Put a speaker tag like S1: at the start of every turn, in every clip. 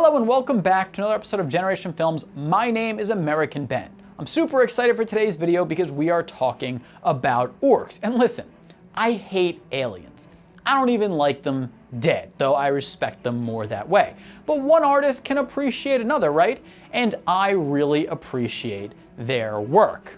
S1: Hello and welcome back to another episode of Generation Films. My name is American Ben. I'm super excited for today's video because we are talking about orcs. And listen, I hate aliens. I don't even like them dead, though I respect them more that way. But one artist can appreciate another, right? And I really appreciate their work.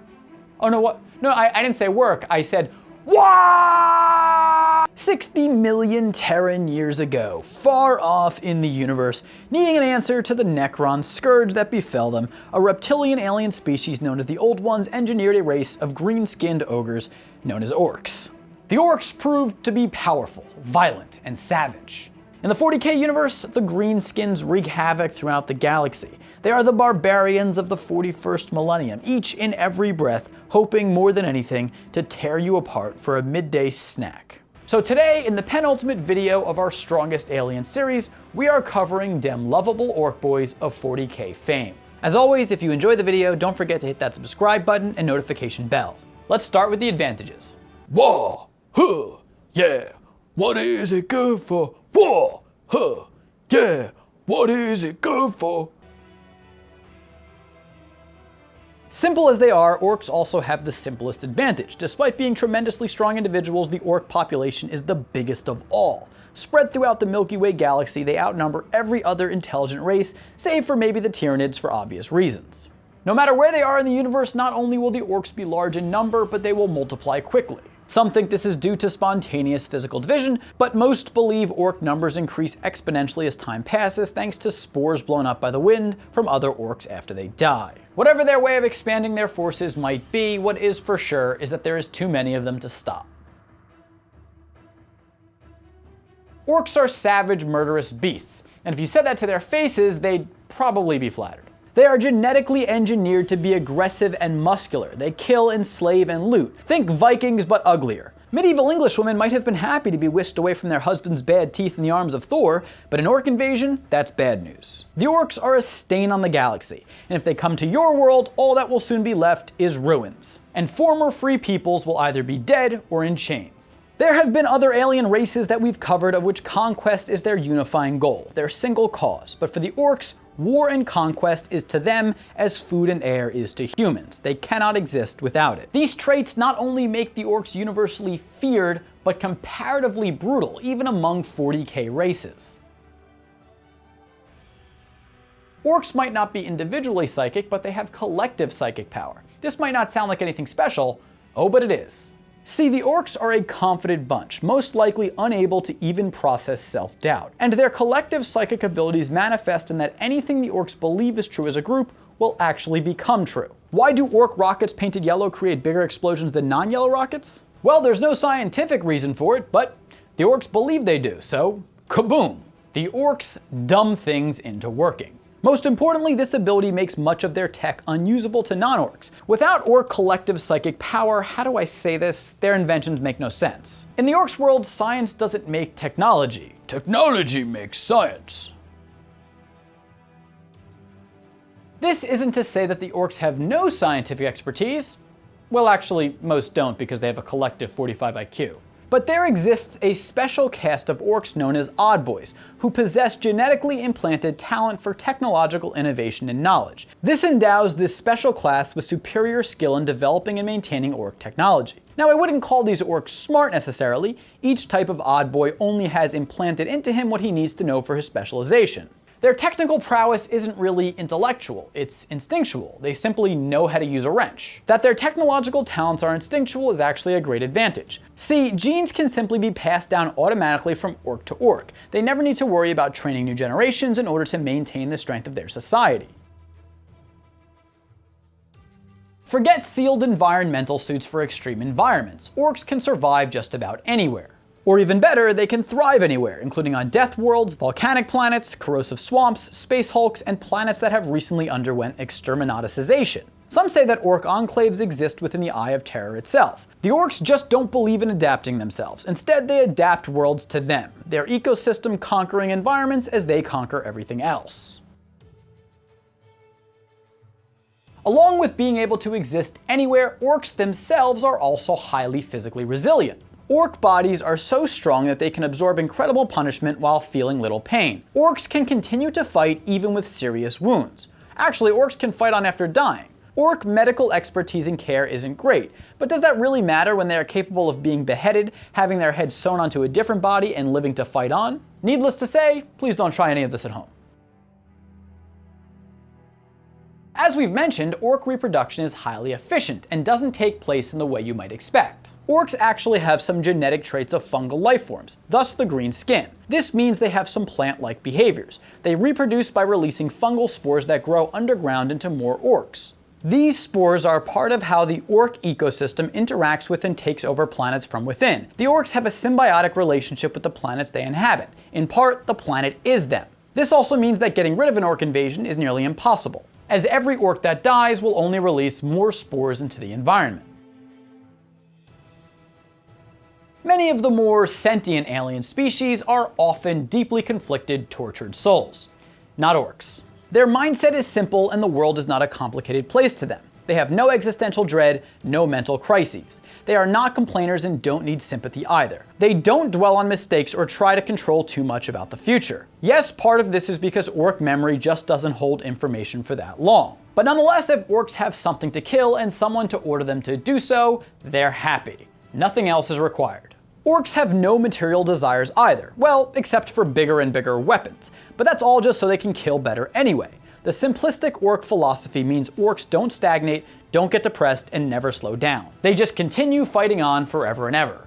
S1: Oh no, what? No, I didn't say work, I said what? 60 million Terran years ago, far off in the universe, needing an answer to the Necron scourge that befell them, a reptilian alien species known as the Old Ones engineered a race of green-skinned ogres known as orcs. The orcs proved to be powerful, violent, and savage. In the 40K universe, the greenskins wreak havoc throughout the galaxy. They are the barbarians of the 41st millennium, each in every breath, hoping more than anything to tear you apart for a midday snack. So today, in the penultimate video of our Strongest Alien series, we are covering dem lovable orc boys of 40K fame. As always, if you enjoy the video, don't forget to hit that subscribe button and notification bell. Let's start with the advantages.
S2: Whoa, huh, yeah, what is it good for? Whoa, huh, yeah, what is it good for?
S1: Simple as they are, orcs also have the simplest advantage. Despite being tremendously strong individuals, the orc population is the biggest of all. Spread throughout the Milky Way galaxy, they outnumber every other intelligent race, save for maybe the Tyranids for obvious reasons. No matter where they are in the universe, not only will the orcs be large in number, but they will multiply quickly. Some think this is due to spontaneous physical division, but most believe orc numbers increase exponentially as time passes thanks to spores blown up by the wind from other orcs after they die. Whatever their way of expanding their forces might be, what is for sure is that there is too many of them to stop. Orcs are savage, murderous beasts, and if you said that to their faces, they'd probably be flattered. They are genetically engineered to be aggressive and muscular. They kill, enslave, and loot. Think Vikings, but uglier. Medieval Englishwomen might have been happy to be whisked away from their husband's bad teeth in the arms of Thor, but an orc invasion, that's bad news. The orcs are a stain on the galaxy, and if they come to your world, all that will soon be left is ruins. And former free peoples will either be dead or in chains. There have been other alien races that we've covered of which conquest is their unifying goal, their single cause, but for the orcs, war and conquest is to them as food and air is to humans. They cannot exist without it. These traits not only make the orcs universally feared, but comparatively brutal, even among 40K races. Orcs might not be individually psychic, but they have collective psychic power. This might not sound like anything special, oh, but it is. See, the orcs are a confident bunch, most likely unable to even process self-doubt. And their collective psychic abilities manifest in that anything the orcs believe is true as a group will actually become true. Why do orc rockets painted yellow create bigger explosions than non-yellow rockets? Well, there's no scientific reason for it, but the orcs believe they do, so kaboom! The orcs dumb things into working. Most importantly, this ability makes much of their tech unusable to non-orcs. Without orc collective psychic power, how do I say this? Their inventions make no sense. In the orcs world, science doesn't make technology.
S2: Technology makes science.
S1: This isn't to say that the orcs have no scientific expertise. Well, actually, most don't because they have a collective 45 IQ. But there exists a special caste of orcs known as odd boys, who possess genetically implanted talent for technological innovation and knowledge. This endows this special class with superior skill in developing and maintaining orc technology. Now, I wouldn't call these orcs smart necessarily. Each type of odd boy only has implanted into him what he needs to know for his specialization. Their technical prowess isn't really intellectual, it's instinctual. They simply know how to use a wrench. That their technological talents are instinctual is actually a great advantage. See, genes can simply be passed down automatically from orc to orc. They never need to worry about training new generations in order to maintain the strength of their society. Forget sealed environmental suits for extreme environments. Orcs can survive just about anywhere. Or even better, they can thrive anywhere, including on death worlds, volcanic planets, corrosive swamps, space hulks, and planets that have recently underwent exterminaticization. Some say that orc enclaves exist within the Eye of Terror itself. The orcs just don't believe in adapting themselves. Instead, they adapt worlds to them, their ecosystem conquering environments as they conquer everything else. Along with being able to exist anywhere, orcs themselves are also highly physically resilient. Ork bodies are so strong that they can absorb incredible punishment while feeling little pain. Orks can continue to fight even with serious wounds. Actually, orks can fight on after dying. Ork medical expertise and care isn't great, but does that really matter when they are capable of being beheaded, having their head sewn onto a different body, and living to fight on? Needless to say, please don't try any of this at home. As we've mentioned, ork reproduction is highly efficient and doesn't take place in the way you might expect. Orks actually have some genetic traits of fungal life forms, thus the green skin. This means they have some plant-like behaviors. They reproduce by releasing fungal spores that grow underground into more orks. These spores are part of how the ork ecosystem interacts with and takes over planets from within. The orks have a symbiotic relationship with the planets they inhabit. In part, the planet is them. This also means that getting rid of an ork invasion is nearly impossible, as every ork that dies will only release more spores into the environment. Many of the more sentient alien species are often deeply conflicted, tortured souls. Not orks. Their mindset is simple and the world is not a complicated place to them. They have no existential dread, no mental crises. They are not complainers and don't need sympathy either. They don't dwell on mistakes or try to control too much about the future. Yes, part of this is because ork memory just doesn't hold information for that long. But nonetheless, if orks have something to kill and someone to order them to do so, they're happy. Nothing else is required. Orks have no material desires either, well, except for bigger and bigger weapons, but that's all just so they can kill better anyway. The simplistic ork philosophy means orks don't stagnate, don't get depressed, and never slow down. They just continue fighting on forever and ever.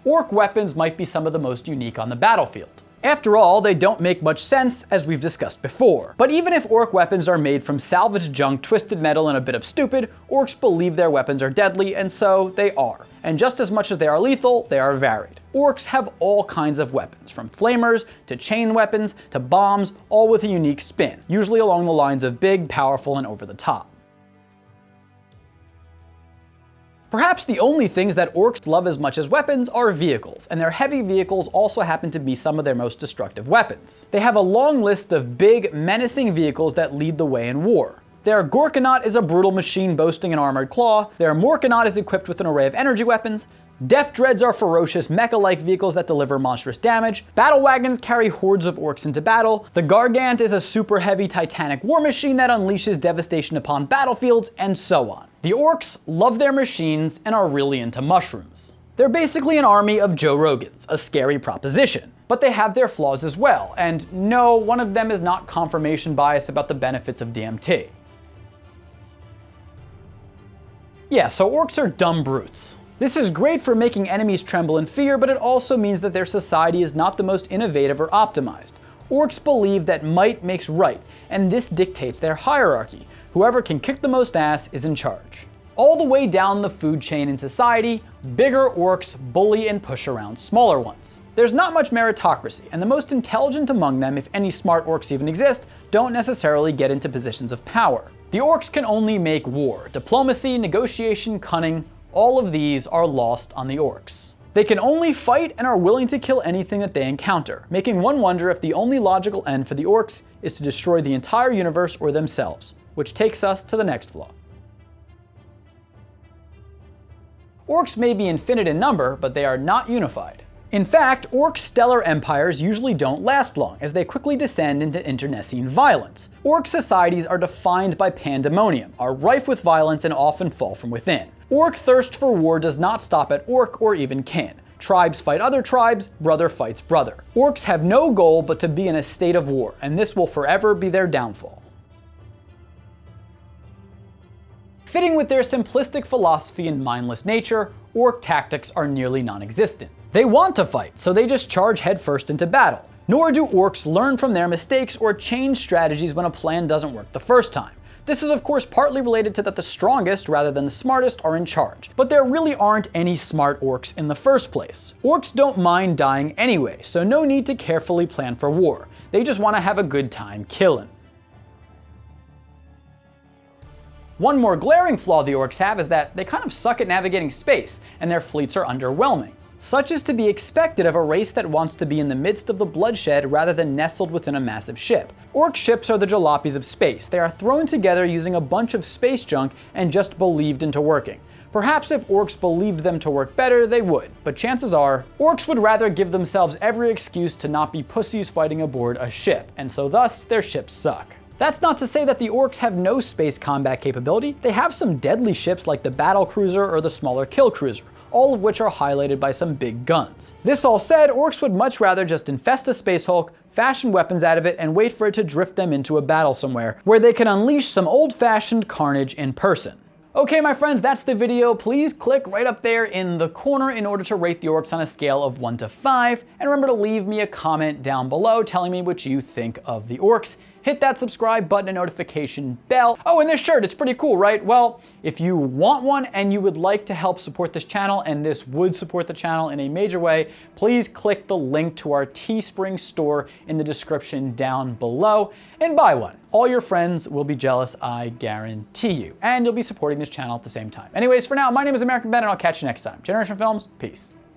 S1: Ork weapons might be some of the most unique on the battlefield. After all, they don't make much sense, as we've discussed before. But even if ork weapons are made from salvaged junk, twisted metal, and a bit of stupid, orks believe their weapons are deadly, and so they are. And just as much as they are lethal, they are varied. Orks have all kinds of weapons, from flamers, to chain weapons, to bombs, all with a unique spin, usually along the lines of big, powerful, and over the top. Perhaps the only things that orks love as much as weapons are vehicles, and their heavy vehicles also happen to be some of their most destructive weapons. They have a long list of big, menacing vehicles that lead the way in war. Their Gorkanaut is a brutal machine boasting an armored claw, their Morkanaut is equipped with an array of energy weapons, Death Dreads are ferocious mecha-like vehicles that deliver monstrous damage, battle wagons carry hordes of orks into battle, the Gargant is a super heavy titanic war machine that unleashes devastation upon battlefields, and so on. The orks love their machines and are really into mushrooms. They're basically an army of Joe Rogans, a scary proposition. But they have their flaws as well, and no, one of them is not confirmation bias about the benefits of DMT. Yeah, so orks are dumb brutes. This is great for making enemies tremble in fear, but it also means that their society is not the most innovative or optimized. Orks believe that might makes right, and this dictates their hierarchy. Whoever can kick the most ass is in charge. All the way down the food chain in society, bigger orks bully and push around smaller ones. There's not much meritocracy, and the most intelligent among them, if any smart orks even exist, don't necessarily get into positions of power. The orks can only make war. Diplomacy, negotiation, cunning, all of these are lost on the orks. They can only fight and are willing to kill anything that they encounter, making one wonder if the only logical end for the orks is to destroy the entire universe or themselves, which takes us to the next flaw. Orks may be infinite in number, but they are not unified. In fact, orc stellar empires usually don't last long, as they quickly descend into internecine violence. Orc societies are defined by pandemonium, are rife with violence, and often fall from within. Orc thirst for war does not stop at orc or even kin. Tribes fight other tribes, brother fights brother. Orcs have no goal but to be in a state of war, and this will forever be their downfall. Fitting with their simplistic philosophy and mindless nature, orc tactics are nearly non-existent. They want to fight, so they just charge headfirst into battle. Nor do orcs learn from their mistakes or change strategies when a plan doesn't work the first time. This is of course partly related to that the strongest rather than the smartest are in charge, but there really aren't any smart orcs in the first place. Orcs don't mind dying anyway, so no need to carefully plan for war. They just want to have a good time killing. One more glaring flaw the orcs have is that they kind of suck at navigating space, and their fleets are underwhelming. Such is to be expected of a race that wants to be in the midst of the bloodshed rather than nestled within a massive ship. Orc ships are the jalopies of space. They are thrown together using a bunch of space junk and just believed into working. Perhaps if orcs believed them to work better, they would, but chances are, orcs would rather give themselves every excuse to not be pussies fighting aboard a ship, and so thus their ships suck. That's not to say that the orcs have no space combat capability. They have some deadly ships like the battle cruiser or the smaller kill cruiser, all of which are highlighted by some big guns. This all said, orcs would much rather just infest a space hulk, fashion weapons out of it, and wait for it to drift them into a battle somewhere, where they can unleash some old-fashioned carnage in person. Okay, my friends, that's the video. Please click right up there in the corner in order to rate the orcs on a scale of 1 to 5, and remember to leave me a comment down below telling me what you think of the orcs. Hit that subscribe button and notification bell. Oh, and this shirt, it's pretty cool, right? Well, if you want one and you would like to help support this channel, and this would support the channel in a major way, please click the link to our Teespring store in the description down below and buy one. All your friends will be jealous, I guarantee you. And you'll be supporting this channel at the same time. Anyways, for now, my name is American Ben, and I'll catch you next time. Generation Films, peace.